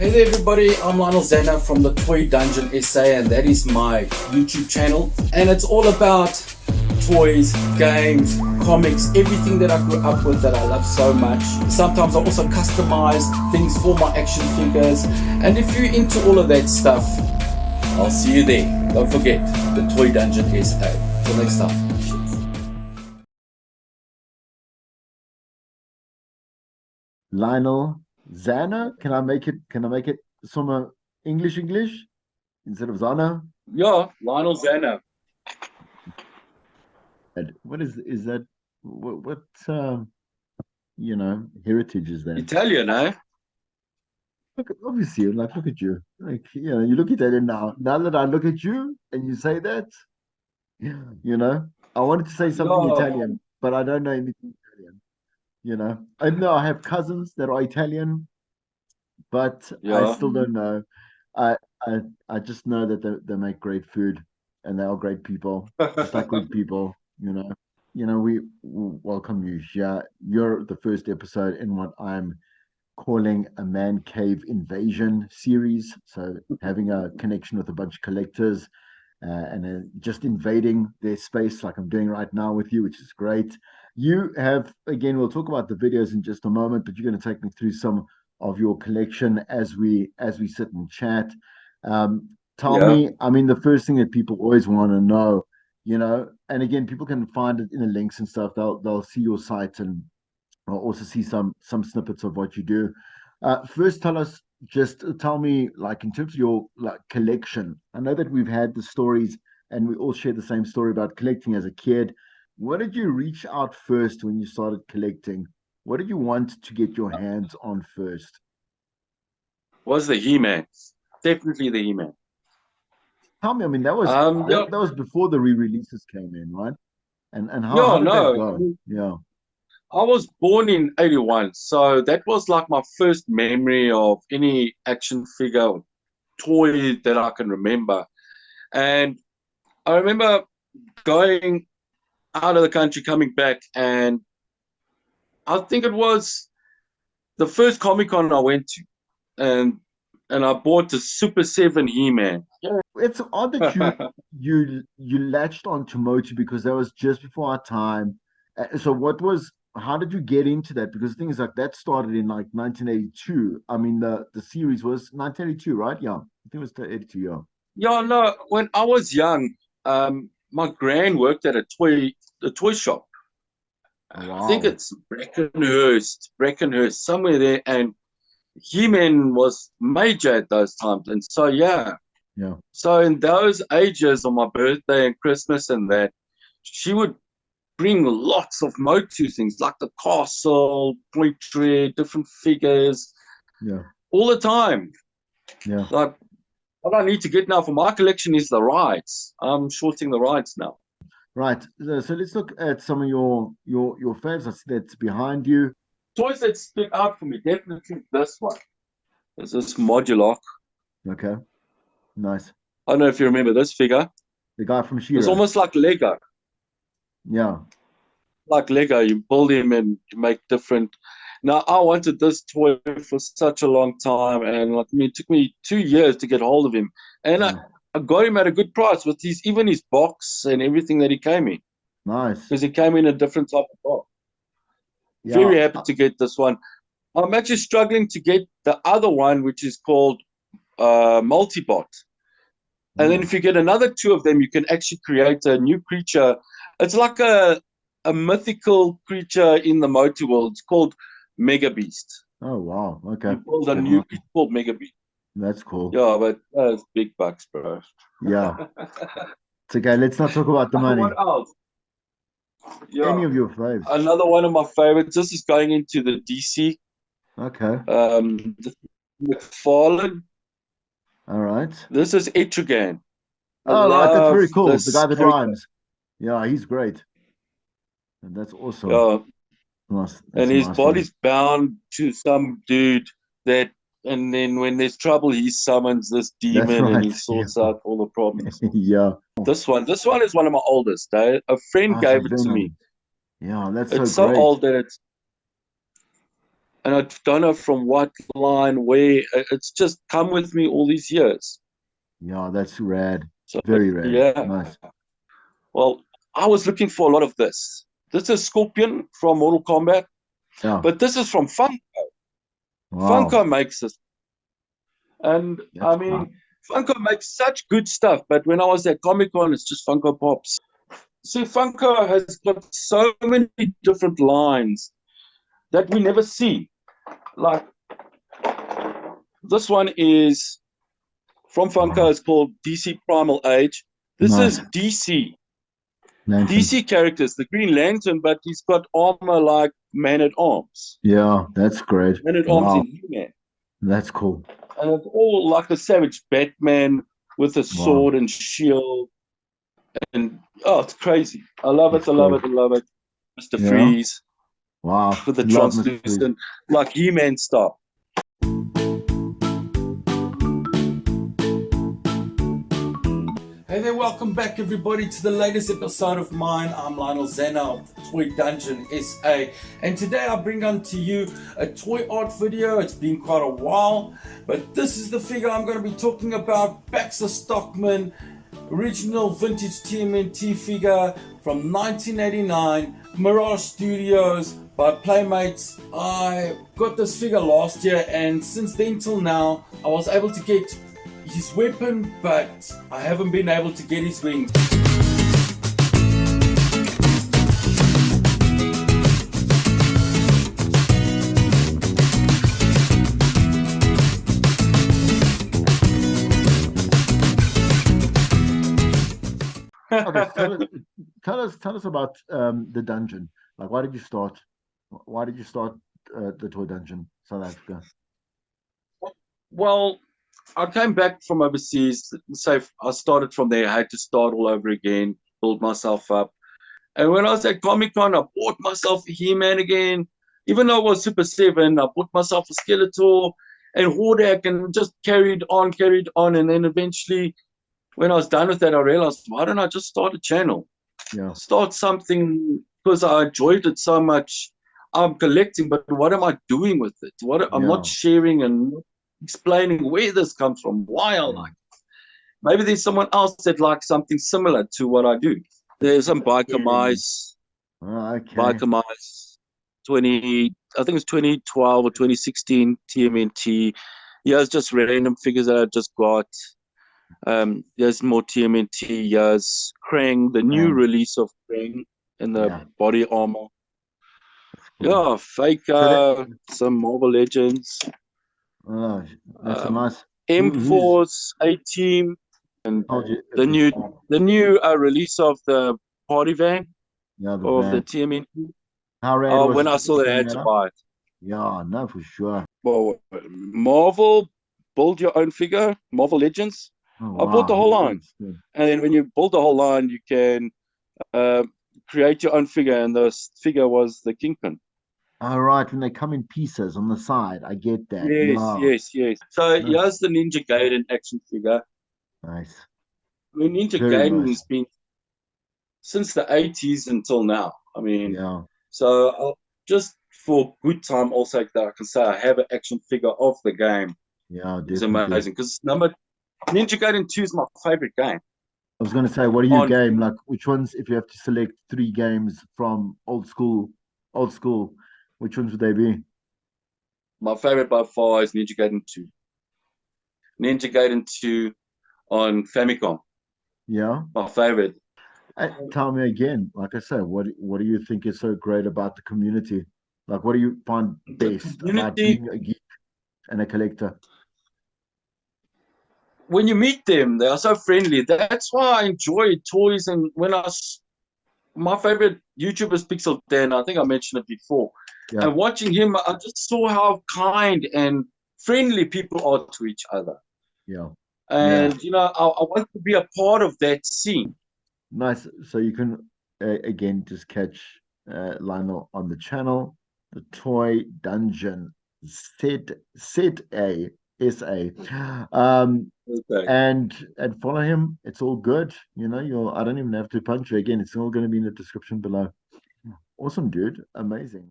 Hey there everybody, I'm Lionel Zanna from the Toy Dungeon SA, and that is my YouTube channel, and it's all about toys, games, comics, everything that I grew up with that I love so much. Sometimes I also customize things for my action figures, and if you're into all of that stuff, I'll see you there. Don't forget, the Toy Dungeon SA. Till next time. Lionel Zanna? Can I make it? Can I make it some English instead of Zanna? Yeah, Lionel Zanna. And what is that? What heritage is that? Italian, eh? Obviously, like look at you. Like, you look Italian now. Now that I look at you and you say that, I wanted to say something Yeah, Italian, but I don't know anything Italian. Even though I have cousins that are Italian, but I yeah. still don't know. I I I just know that they make great food and they are great people, just like good people. We welcome you. Yeah, you're the first episode in what I'm calling a man cave invasion series. So having a connection with a bunch of collectors and just invading their space like I'm doing right now with you, which is great. You have, again, we'll talk about the videos in just a moment, but you're going to take me through some of your collection as we sit and chat. Tell Yeah. me, I mean, the first thing that people always want to know, and again, people can find it in the links and stuff. They'll see your site and I'll also see some snippets of what you do. First, tell me, like in terms of your like collection. I know that we've had the stories, and we all share the same story about collecting as a kid. What did you reach out first when you started collecting? What did you want to get your hands on first? Was the He-Man. Definitely the He-Man. Tell me, I mean, that was Yeah, that was before the re-releases came in, right? And how yeah, did that no. go? Yeah. I was born in 81, so that was like my first memory of any action figure or toy that I can remember. And I remember going out of the country, coming back, and I think it was the first Comic Con I went to, and I bought the Super 7 He-Man. It's odd that you latched on to Mochi because that was just before our time. So how did you get into that? Because things like that started in like 1982. I mean the series was 1982, right? Yeah. I think it was 82, yeah. Yeah, no, when I was young, my gran worked at a toy shop. Oh, I think wow. it's Brackenhurst, somewhere there. And He-Man was major at those times. And so, yeah. Yeah. So in those ages on my birthday and Christmas and that, she would bring lots of Motu things like the castle, Pointre, different figures, Yeah. all the time. Yeah. Like, what I need to get now for my collection is the rides. I'm shorting the rides now. Right. So let's look at some of your faves. I see that's behind you. Toys that stick out for me, definitely this one. There's this Modulock. Okay. Nice. I don't know if you remember this figure. The guy from It's Shira. almost like Lego. Yeah. Like Lego, you build him and you make different. Now, I wanted this toy for such a long time, and like it took me 2 years to get hold of him. And Yeah. I got him at a good price with even his box and everything that he came in, Nice. because he came in a different type of box. Yeah. Very happy to get this one. I'm actually struggling to get the other one, which is called Multibot. And then Hmm. if you get another two of them, you can actually create a new creature. It's like a mythical creature in the Motu world. It's called Mega Beast. Oh, wow. Okay. You build a That's new nice. creature called Mega Beast. That's cool. Yeah, but it's big bucks, bro. Yeah. It's okay. Let's not talk about the What money. else? Any Yeah, of your faves. another one of my favorites. This is going into the DC. Okay. This is McFarlane. All right. This is Etrigan. I All right. That's love very cool. The this guy that character. rhymes. Yeah, he's great. And that's awesome. Yeah, Nice. and That's a his nice one. body's bound to some dude that, and then when there's trouble he summons this That's demon and right. he Yeah. sorts out all the problems. Yeah. This one is one of my oldest, eh? A friend Ah, so gave it to me. Venom. Yeah, that's so It's so great. old that and I don't know from what line, where. It's just come with me all these years. Yeah, that's rad. So Very rad. yeah, Nice. well, I was looking for a lot of this. This is Scorpion from Mortal Kombat, Yeah. but this is from Funko. Wow. Funko makes this, and That's I class. mean, Funko makes such good stuff. But when I was at Comic Con, it's just Funko Pops. See, Funko has got so many different lines that we never see. Like this one is from Funko. Wow. It's called DC Primal Age. This is Nice. DC. Lantern. DC characters, the Green Lantern, but he's got armor like Man at Arms. Yeah, that's great. Man at Arms Wow. in He-Man. That's cool. And it's all like a savage Batman with a Wow. sword and shield. And oh, it's crazy. I love it. That's I love great. it. I love it. Mr. Yeah. Freeze Wow. with the Love Mr. Freeze. translucent, like He-Man stuff. Hey there, welcome back everybody to the latest episode of mine. I'm Lionel Zanna of Toy Dungeon SA, and today I bring unto you a toy art video. It's been quite a while, but this is the figure I'm going to be talking about. Baxter Stockman, original vintage TMNT figure from 1989, Mirage Studios by Playmates. I got this figure last year, and since then till now I was able to get his weapon, but I haven't been able to get his wings. Okay, so tell us about the dungeon. Like, why did you start? Why did you start the toy dungeon, South Africa? Well, I came back from overseas. So I started from there. I had to start all over again, build myself up. And when I was at Comic Con, I bought myself a He-Man again. Even though I was Super 7, I bought myself a Skeletor and Hordak and just carried on, carried on. And then eventually, when I was done with that, I realized, why don't I just start a channel? Yeah, Start something because I enjoyed it so much. I'm collecting, but what am I doing with it? What I'm not yeah, sharing and not explaining where this comes from, why I yeah. like. Maybe there's someone else that likes something similar to what I do. There's some Oh, okay. biker mice, 20, I think it's 2012 or 2016 TMNT. Yeah, it's just random figures that I just got. There's more TMNT. Yes, Krang, the new Um, release of Krang in the yeah, body armor. that's cool. Yeah, So that some Marvel Legends, oh, that's a um, nice. Who's M-Force, A-Team, and told you the epic? new the new release of the party van Yeah, the of the van. TMNT. How rad was When I it saw that, I setting had that to up? buy it. Yeah, no, for sure. Well, Marvel, build your own figure, Marvel Legends. Oh I bought the wow, whole yeah, line. understood. And then when you build the whole line, you can uh, create your own figure. And the figure was the Kingpin. All right, when they come in pieces on the side, I get that. Yes, Yeah, yes, yes. So nice, here's the Ninja Gaiden action figure. nice, I mean, Ninja very Gaiden nice. has been since the 80s until now. I mean, Yeah, so just for good time also that I can say I have an action figure of the game yeah, is definitely. amazing because number Ninja Gaiden 2 is my favorite game I was going to say, what are you on game? Like, which ones, if you have to select three games from old school, which ones would they be? my favorite by far is Ninja Gaiden 2. Ninja Gaiden 2 on Famicom, Yeah. my favorite. Tell me again, like I said, what do you think is so great about the community? Like, what do you find The best about community, being a geek and a collector? when you meet them, they are so friendly. That's why I enjoy toys. And my favorite YouTuber is Pixel Dan. I think I mentioned it before. Yeah, And watching him, I just saw how kind and friendly people are to each other. yeah, yeah. And, I want to be a part of that scene. Nice. So you can again just catch Lionel on the channel, the Toy Dungeon Z A. Okay. And follow him. It's all good. You know, you'll I don't even have to punch you again. It's all going to be in the description below. Awesome, dude. Amazing.